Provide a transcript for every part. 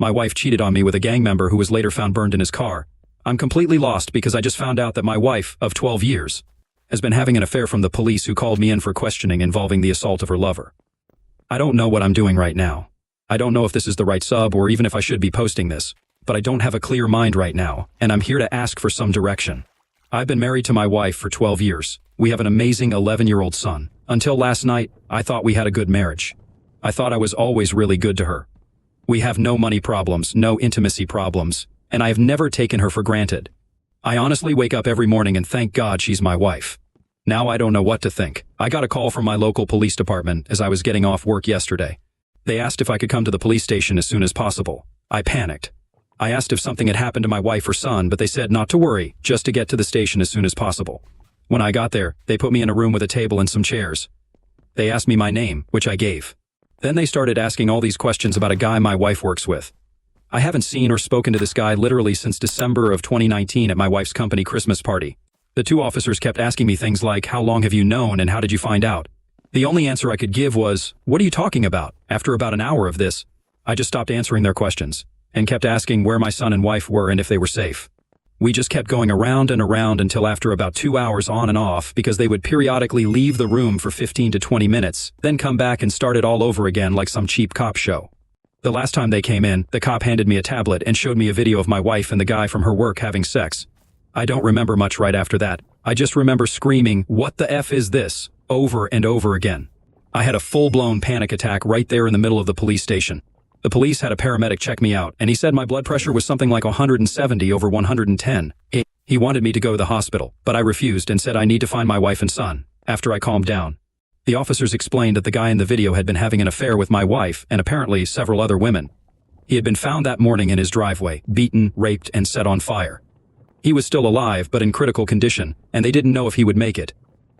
My wife cheated on me with a gang member who was later found burned in his car. I'm completely lost because I just found out that my wife, of 12 years, has been having an affair from the police who called me in for questioning involving the assault of her lover. I don't know what I'm doing right now. I don't know if this is the right sub or even if I should be posting this, but I don't have a clear mind right now, and I'm here to ask for some direction. I've been married to my wife for 12 years. We have an amazing 11-year-old son. Until last night, I thought we had a good marriage. I thought I was always really good to her. We have no money problems, no intimacy problems, and I have never taken her for granted. I honestly wake up every morning and thank God she's my wife. Now I don't know what to think. I got a call from my local police department as I was getting off work yesterday. They asked if I could come to the police station as soon as possible. I panicked. I asked if something had happened to my wife or son, but they said not to worry, just to get to the station as soon as possible. When I got there, they put me in a room with a table and some chairs. They asked me my name, which I gave. Then they started asking all these questions about a guy my wife works with. I haven't seen or spoken to this guy literally since December of 2019 at my wife's company Christmas party. The two officers kept asking me things like, how long have you known and how did you find out? The only answer I could give was, what are you talking about? After about an hour of this, I just stopped answering their questions and kept asking where my son and wife were and if they were safe. We just kept going around and around until after about 2 hours on and off because they would periodically leave the room for 15 to 20 minutes, then come back and start it all over again like some cheap cop show. The last time they came in, the cop handed me a tablet and showed me a video of my wife and the guy from her work having sex. I don't remember much right after that. I just remember screaming, "What the F is this?" over and over again. I had a full-blown panic attack right there in the middle of the police station. The police had a paramedic check me out, and he said my blood pressure was something like 170 over 110. He wanted me to go to the hospital, but I refused and said I need to find my wife and son. After I calmed down, the officers explained that the guy in the video had been having an affair with my wife and apparently several other women. He had been found that morning in his driveway, beaten, raped, and set on fire. He was still alive, but in critical condition, and they didn't know if he would make it.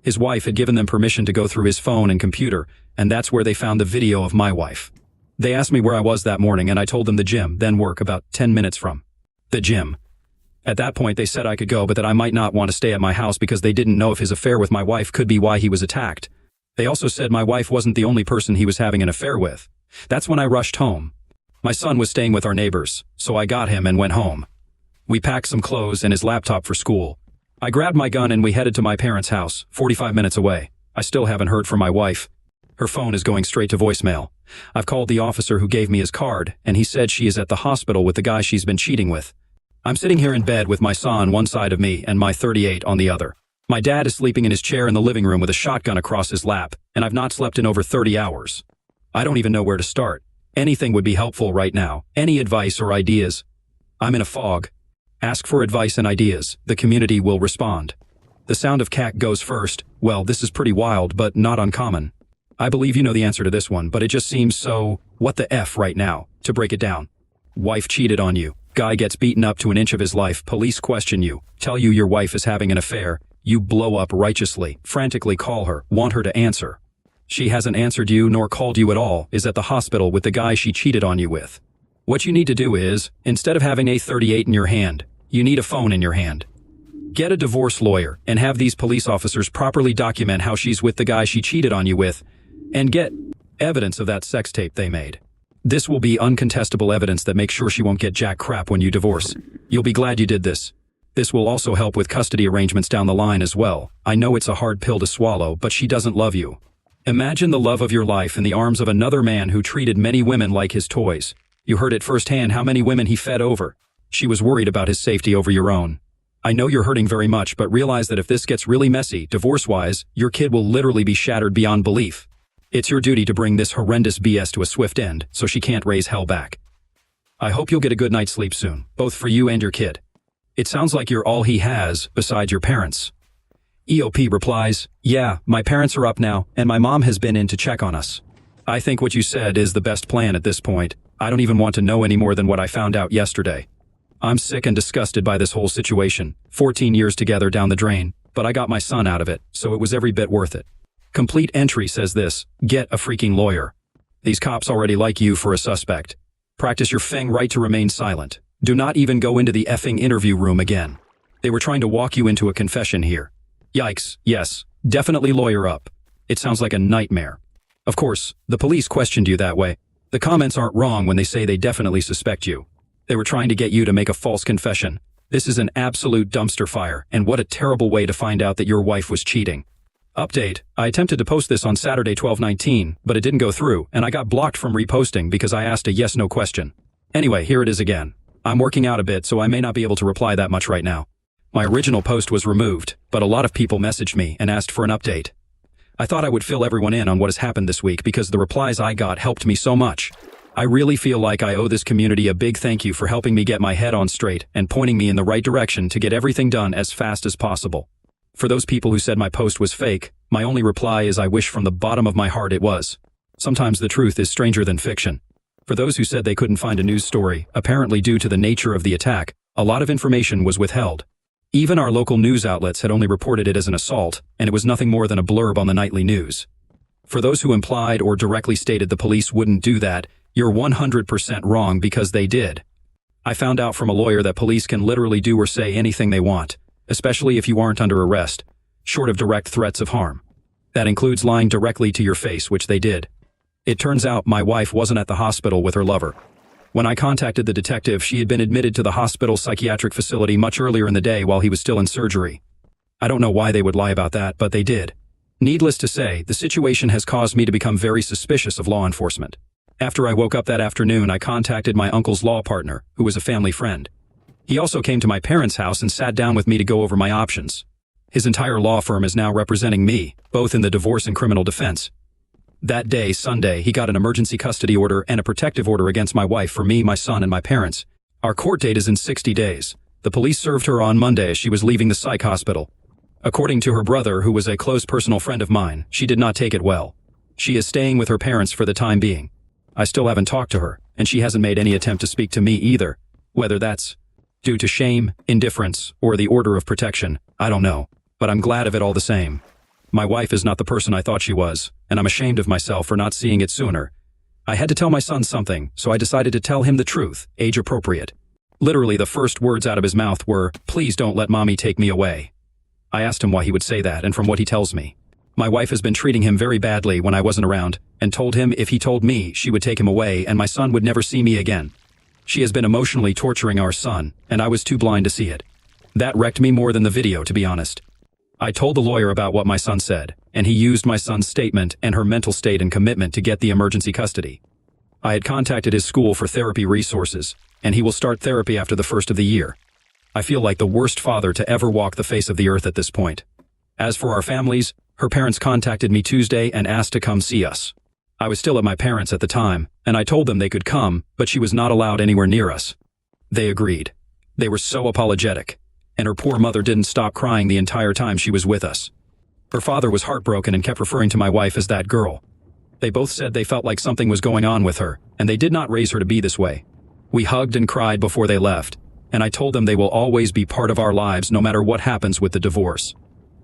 His wife had given them permission to go through his phone and computer, and that's where they found the video of my wife. They asked me where I was that morning, and I told them the gym, then work about 10 minutes from the gym. At that point, they said I could go, but that I might not want to stay at my house because they didn't know if his affair with my wife could be why he was attacked. They also said my wife wasn't the only person he was having an affair with. That's when I rushed home. My son was staying with our neighbors, so I got him and went home. We packed some clothes and his laptop for school. I grabbed my gun and we headed to my parents' house, 45 minutes away. I still haven't heard from my wife. Her phone is going straight to voicemail. I've called the officer who gave me his card, and he said she is at the hospital with the guy she's been cheating with. I'm sitting here in bed with my son on one side of me and my 38 on the other. My dad is sleeping in his chair in the living room with a shotgun across his lap, and I've not slept in over 30 hours. I don't even know where to start. Anything would be helpful right now. Any advice or ideas? I'm in a fog. Ask for advice and ideas. The community will respond. The sound of cat goes first. Well, this is pretty wild, but not uncommon. I believe you know the answer to this one, but it just seems so, what the F right now, to break it down. Wife cheated on you. Guy gets beaten up to an inch of his life. Police question you. Tell you your wife is having an affair. You blow up righteously, frantically call her, want her to answer. She hasn't answered you nor called you at all, is at the hospital with the guy she cheated on you with. What you need to do is, instead of having a 38 in your hand, you need a phone in your hand. Get a divorce lawyer and have these police officers properly document how she's with the guy she cheated on you with, and get evidence of that sex tape they made. This will be uncontestable evidence that makes sure she won't get jack crap when you divorce. You'll be glad you did this. This will also help with custody arrangements down the line as well. I know it's a hard pill to swallow, but she doesn't love you. Imagine the love of your life in the arms of another man who treated many women like his toys. You heard it firsthand how many women he fed over. She was worried about his safety over your own. I know you're hurting very much, but realize that if this gets really messy, divorce-wise, your kid will literally be shattered beyond belief. It's your duty to bring this horrendous BS to a swift end, so she can't raise hell back. I hope you'll get a good night's sleep soon, both for you and your kid. It sounds like you're all he has, besides your parents. EOP replies, yeah, my parents are up now, and my mom has been in to check on us. I think what you said is the best plan at this point. I don't even want to know any more than what I found out yesterday. I'm sick and disgusted by this whole situation. 14 years together down the drain, but I got my son out of it, so it was every bit worth it. Complete entry says this, get a freaking lawyer. These cops already like you for a suspect. Practice your fing right to remain silent. Do not even go into the effing interview room again. They were trying to walk you into a confession here. Yikes, yes, definitely lawyer up. It sounds like a nightmare. Of course, the police questioned you that way. The comments aren't wrong when they say they definitely suspect you. They were trying to get you to make a false confession. This is an absolute dumpster fire, and what a terrible way to find out that your wife was cheating. Update: I attempted to post this on Saturday 12/19, but it didn't go through, and I got blocked from reposting because I asked a yes/no question. Anyway, here it is again. I'm working out a bit, so I may not be able to reply that much right now. My original post was removed, but a lot of people messaged me and asked for an update. I thought I would fill everyone in on what has happened this week because the replies I got helped me so much. I really feel like I owe this community a big thank you for helping me get my head on straight and pointing me in the right direction to get everything done as fast as possible. For those people who said my post was fake, my only reply is I wish from the bottom of my heart it was. Sometimes the truth is stranger than fiction. For those who said they couldn't find a news story, apparently due to the nature of the attack, a lot of information was withheld. Even our local news outlets had only reported it as an assault, and it was nothing more than a blurb on the nightly news. For those who implied or directly stated the police wouldn't do that, you're 100% wrong because they did. I found out from a lawyer that police can literally do or say anything they want, especially if you aren't under arrest, short of direct threats of harm. That includes lying directly to your face, which they did. It turns out my wife wasn't at the hospital with her lover. When I contacted the detective, she had been admitted to the hospital psychiatric facility much earlier in the day while he was still in surgery. I don't know why they would lie about that, but they did. Needless to say, the situation has caused me to become very suspicious of law enforcement. After I woke up that afternoon, I contacted my uncle's law partner, who was a family friend. He also came to my parents' house and sat down with me to go over my options. His entire law firm is now representing me, both in the divorce and criminal defense. That day, Sunday, he got an emergency custody order and a protective order against my wife for me, my son, and my parents. Our court date is in 60 days. The police served her on Monday as she was leaving the psych hospital. According to her brother, who was a close personal friend of mine, she did not take it well. She is staying with her parents for the time being. I still haven't talked to her, and she hasn't made any attempt to speak to me either. Whether that's due to shame, indifference, or the order of protection, I don't know, but I'm glad of it all the same. My wife is not the person I thought she was, and I'm ashamed of myself for not seeing it sooner. I had to tell my son something, so I decided to tell him the truth, age appropriate. Literally, the first words out of his mouth were, "Please don't let mommy take me away." I asked him why he would say that, and from what he tells me, my wife has been treating him very badly when I wasn't around, and told him if he told me, she would take him away and my son would never see me again. She has been emotionally torturing our son, and I was too blind to see it. That wrecked me more than the video, to be honest. I told the lawyer about what my son said, and he used my son's statement and her mental state and commitment to get the emergency custody. I had contacted his school for therapy resources, and he will start therapy after the first of the year. I feel like the worst father to ever walk the face of the earth at this point. As for our families, her parents contacted me Tuesday and asked to come see us. I was still at my parents' at the time, and I told them they could come, but she was not allowed anywhere near us. They agreed. They were so apologetic, and her poor mother didn't stop crying the entire time she was with us. Her father was heartbroken and kept referring to my wife as that girl. They both said they felt like something was going on with her, and they did not raise her to be this way. We hugged and cried before they left, and I told them they will always be part of our lives no matter what happens with the divorce.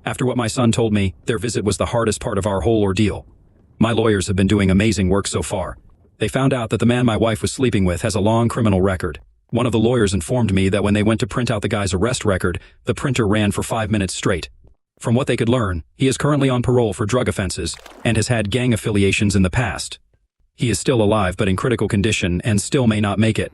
After what my son told me, their visit was the hardest part of our whole ordeal. My lawyers have been doing amazing work so far. They found out that the man my wife was sleeping with has a long criminal record. One of the lawyers informed me that when they went to print out the guy's arrest record, the printer ran for 5 minutes straight. From what they could learn, he is currently on parole for drug offenses and has had gang affiliations in the past. He is still alive but in critical condition and still may not make it.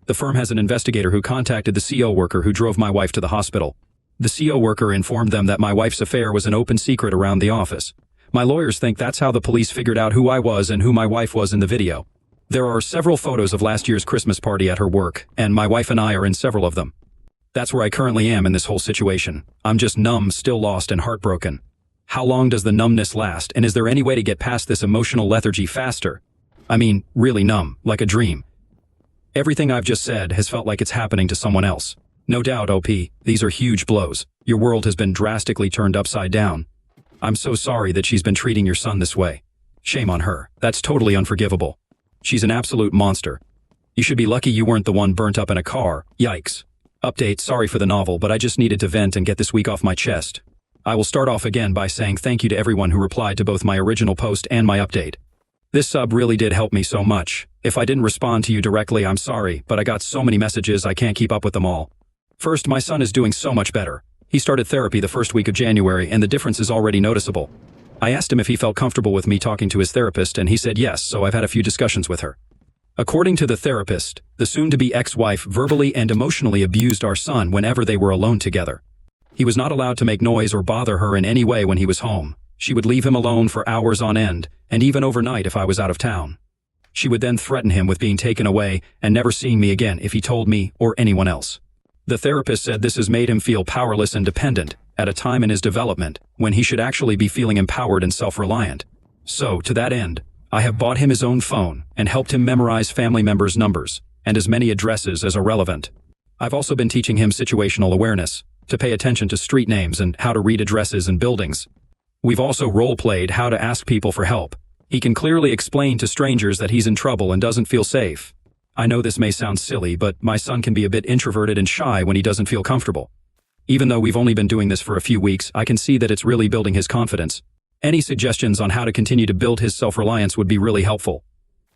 The firm has an investigator who contacted the CO worker who drove my wife to the hospital. The CO worker informed them that my wife's affair was an open secret around the office. My lawyers think that's how the police figured out who I was and who my wife was in the video. There are several photos of last year's Christmas party at her work, and my wife and I are in several of them. That's where I currently am in this whole situation. I'm just numb, still lost, and heartbroken. How long does the numbness last, and is there any way to get past this emotional lethargy faster? I mean, really numb, like a dream. Everything I've just said has felt like it's happening to someone else. No doubt, OP, these are huge blows. Your world has been drastically turned upside down. I'm so sorry that she's been treating your son this way. Shame on her. That's totally unforgivable. She's an absolute monster. You should be lucky you weren't the one burnt up in a car. Yikes. Update, sorry for the novel, but I just needed to vent and get this week off my chest. I will start off again by saying thank you to everyone who replied to both my original post and my update. This sub really did help me so much. If I didn't respond to you directly, I'm sorry, but I got so many messages I can't keep up with them all. First, my son is doing so much better. He started therapy the first week of January, and the difference is already noticeable. I asked him if he felt comfortable with me talking to his therapist, and he said yes, so I've had a few discussions with her. According to the therapist, the soon-to-be ex-wife verbally and emotionally abused our son whenever they were alone together. He was not allowed to make noise or bother her in any way when he was home. She would leave him alone for hours on end, and even overnight if I was out of town. She would then threaten him with being taken away and never seeing me again if he told me or anyone else. The therapist said this has made him feel powerless and dependent at a time in his development when he should actually be feeling empowered and self-reliant. So, to that end, I have bought him his own phone and helped him memorize family members' numbers and as many addresses as are relevant. I've also been teaching him situational awareness, to pay attention to street names and how to read addresses and buildings. We've also role-played how to ask people for help. He can clearly explain to strangers that he's in trouble and doesn't feel safe. I know this may sound silly, but my son can be a bit introverted and shy when he doesn't feel comfortable. Even though we've only been doing this for a few weeks, I can see that it's really building his confidence. Any suggestions on how to continue to build his self-reliance would be really helpful.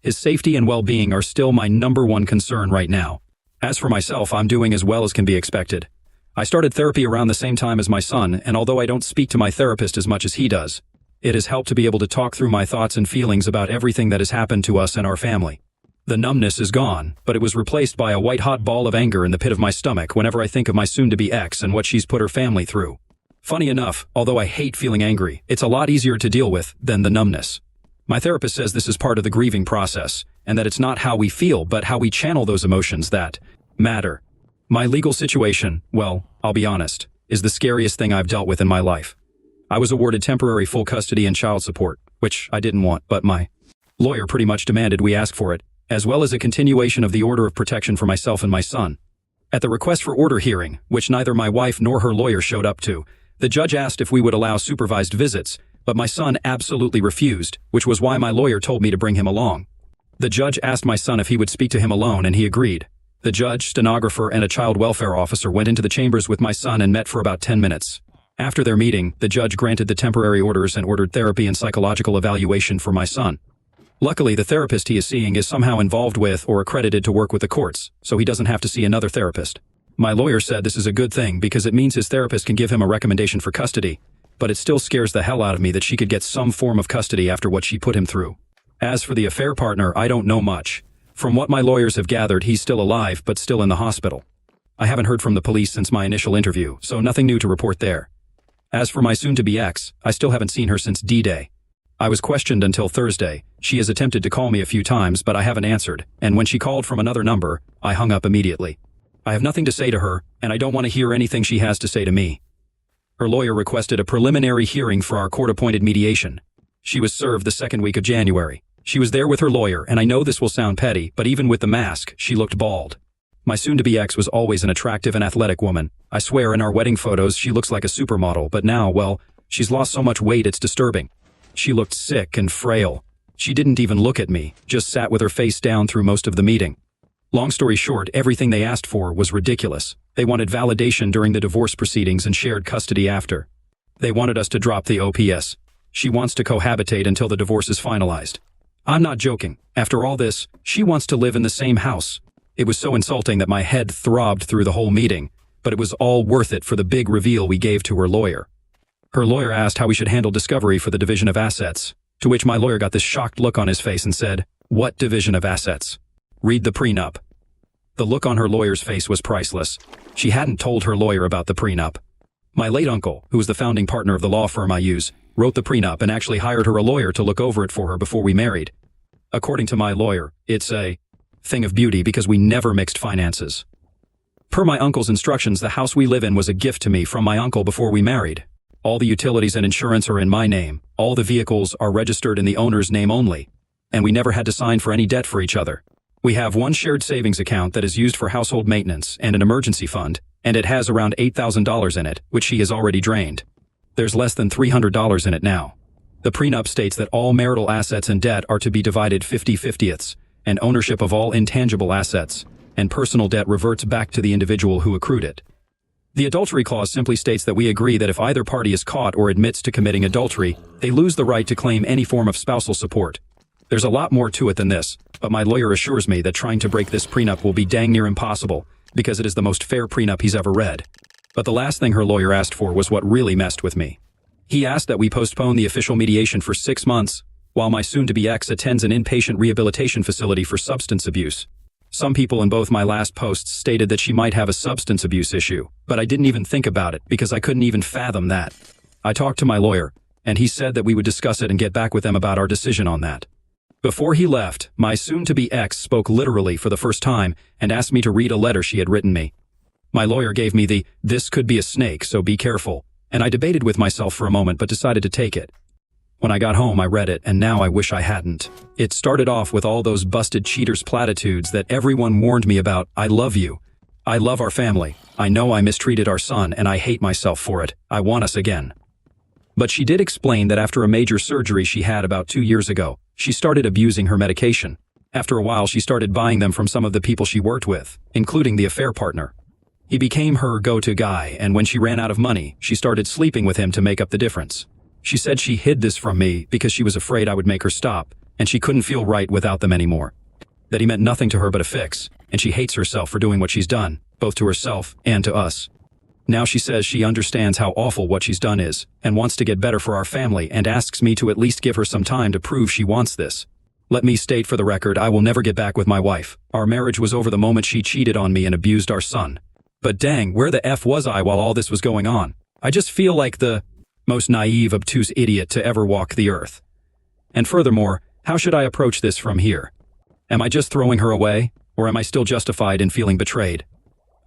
His safety and well-being are still my #1 concern right now. As for myself, I'm doing as well as can be expected. I started therapy around the same time as my son, and although I don't speak to my therapist as much as he does, it has helped to be able to talk through my thoughts and feelings about everything that has happened to us and our family. The numbness is gone, but it was replaced by a white-hot ball of anger in the pit of my stomach whenever I think of my soon-to-be ex and what she's put her family through. Funny enough, although I hate feeling angry, it's a lot easier to deal with than the numbness. My therapist says this is part of the grieving process, and that it's not how we feel but how we channel those emotions that matter. My legal situation, well, I'll be honest, is the scariest thing I've dealt with in my life. I was awarded temporary full custody and child support, which I didn't want, but my lawyer pretty much demanded we ask for it, as well as a continuation of the order of protection for myself and my son. At the request for order hearing, which neither my wife nor her lawyer showed up to, the judge asked if we would allow supervised visits, but my son absolutely refused, which was why my lawyer told me to bring him along. The judge asked my son if he would speak to him alone, and he agreed. The judge, stenographer, and a child welfare officer went into the chambers with my son and met for about 10 minutes. After their meeting, the judge granted the temporary orders and ordered therapy and psychological evaluation for my son. Luckily, the therapist he is seeing is somehow involved with or accredited to work with the courts, so he doesn't have to see another therapist. My lawyer said this is a good thing because it means his therapist can give him a recommendation for custody, but it still scares the hell out of me that she could get some form of custody after what she put him through. As for the affair partner, I don't know much. From what my lawyers have gathered, he's still alive but still in the hospital. I haven't heard from the police since my initial interview, so nothing new to report there. As for my soon-to-be ex, I still haven't seen her since D-Day. I was questioned until Thursday. She has attempted to call me a few times, but I haven't answered, and when she called from another number, I hung up immediately. I have nothing to say to her, and I don't want to hear anything she has to say to me. Her lawyer requested a preliminary hearing for our court-appointed mediation. She was served the second week of January. She was there with her lawyer, and I know this will sound petty, but even with the mask, she looked bald. My soon-to-be ex was always an attractive and athletic woman. I swear in our wedding photos she looks like a supermodel, but now, well, she's lost so much weight it's disturbing. She looked sick and frail. She didn't even look at me, just sat with her face down through most of the meeting. Long story short, everything they asked for was ridiculous. They wanted validation during the divorce proceedings and shared custody after. They wanted us to drop the OPS. She wants to cohabitate until the divorce is finalized. I'm not joking. After all this, she wants to live in the same house. It was so insulting that my head throbbed through the whole meeting, but it was all worth it for the big reveal we gave to her lawyer. Her lawyer asked how we should handle discovery for the division of assets, to which my lawyer got this shocked look on his face and said, "What division of assets? Read the prenup." The look on her lawyer's face was priceless. She hadn't told her lawyer about the prenup. My late uncle, who was the founding partner of the law firm I use, wrote the prenup and actually hired her a lawyer to look over it for her before we married. According to my lawyer, it's a thing of beauty because we never mixed finances. Per my uncle's instructions, the house we live in was a gift to me from my uncle before we married. All the utilities and insurance are in my name. All the vehicles are registered in the owner's name only. And we never had to sign for any debt for each other. We have one shared savings account that is used for household maintenance and an emergency fund, and it has around $8,000 in it, which he has already drained. There's less than $300 in it now. The prenup states that all marital assets and debt are to be divided 50/50ths, and ownership of all intangible assets and personal debt reverts back to the individual who accrued it. The adultery clause simply states that we agree that if either party is caught or admits to committing adultery, they lose the right to claim any form of spousal support. There's a lot more to it than this, but my lawyer assures me that trying to break this prenup will be dang near impossible because it is the most fair prenup he's ever read. But the last thing her lawyer asked for was what really messed with me. He asked that we postpone the official mediation for 6 months, while my soon-to-be ex attends an inpatient rehabilitation facility for substance abuse. Some people in both my last posts stated that she might have a substance abuse issue, but I didn't even think about it because I couldn't even fathom that. I talked to my lawyer, and he said that we would discuss it and get back with them about our decision on that. Before he left, my soon-to-be ex spoke literally for the first time and asked me to read a letter she had written me. My lawyer gave me the "this could be a snake, so be careful," and I debated with myself for a moment but decided to take it. When I got home, I read it, and now I wish I hadn't. It started off with all those busted cheaters platitudes that everyone warned me about. I love you. I love our family. I know I mistreated our son, and I hate myself for it. I want us again. But she did explain that after a major surgery she had about 2 years ago, she started abusing her medication. After a while, she started buying them from some of the people she worked with, including the affair partner. He became her go-to guy, and when she ran out of money, she started sleeping with him to make up the difference. She said she hid this from me because she was afraid I would make her stop, and she couldn't feel right without them anymore. That he meant nothing to her but a fix, and she hates herself for doing what she's done, both to herself and to us. Now she says she understands how awful what she's done is, and wants to get better for our family, and asks me to at least give her some time to prove she wants this. Let me state for the record, I will never get back with my wife. Our marriage was over the moment she cheated on me and abused our son. But dang, where the F was I while all this was going on? I just feel like the most naive, obtuse idiot to ever walk the earth. And furthermore, how should I approach this from here? Am I just throwing her away, or am I still justified in feeling betrayed?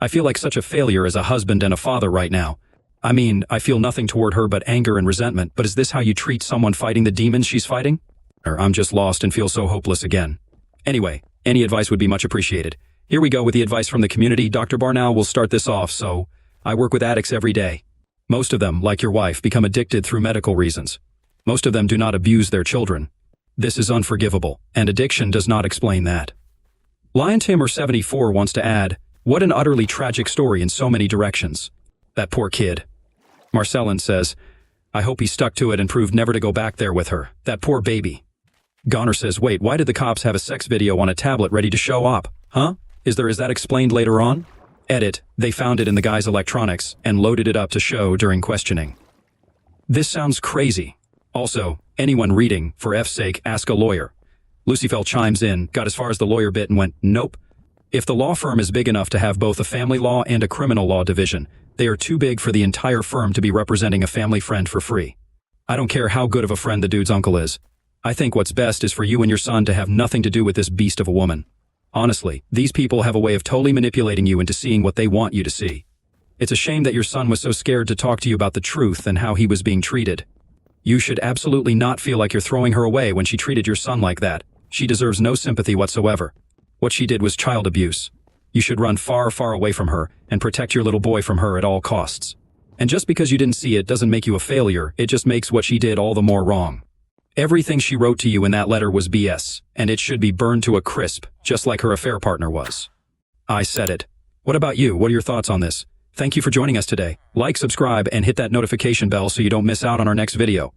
I feel like such a failure as a husband and a father right now. I mean, I feel nothing toward her but anger and resentment, but is this how you treat someone fighting the demons she's fighting? Or I'm just lost and feel so hopeless again. Anyway, any advice would be much appreciated. Here we go with the advice from the community. Dr. Barnow will start this off. So, I work with addicts every day. Most of them, like your wife, become addicted through medical reasons. Most of them do not abuse their children. This is unforgivable, and addiction does not explain that. Lion Timmer 74 wants to add, what an utterly tragic story in so many directions. That poor kid. Marcellin says, I hope he stuck to it and proved never to go back there with her. That poor baby. Goner says, wait, why did the cops have a sex video on a tablet ready to show up? Huh? Is that explained later on? Edit, they found it in the guy's electronics and loaded it up to show during questioning. This sounds crazy. Also, anyone reading, for F's sake, ask a lawyer. Lucifel chimes in, got as far as the lawyer bit and went, nope. If the law firm is big enough to have both a family law and a criminal law division, they are too big for the entire firm to be representing a family friend for free. I don't care how good of a friend the dude's uncle is. I think what's best is for you and your son to have nothing to do with this beast of a woman. Honestly, these people have a way of totally manipulating you into seeing what they want you to see. It's a shame that your son was so scared to talk to you about the truth and how he was being treated. You should absolutely not feel like you're throwing her away when she treated your son like that. She deserves no sympathy whatsoever. What she did was child abuse. You should run far, far away from her and protect your little boy from her at all costs. And just because you didn't see it doesn't make you a failure, it just makes what she did all the more wrong. Everything she wrote to you in that letter was BS, and it should be burned to a crisp, just like her affair partner was. I said it. What about you? What are your thoughts on this? Thank you for joining us today. Like, subscribe, and hit that notification bell so you don't miss out on our next video.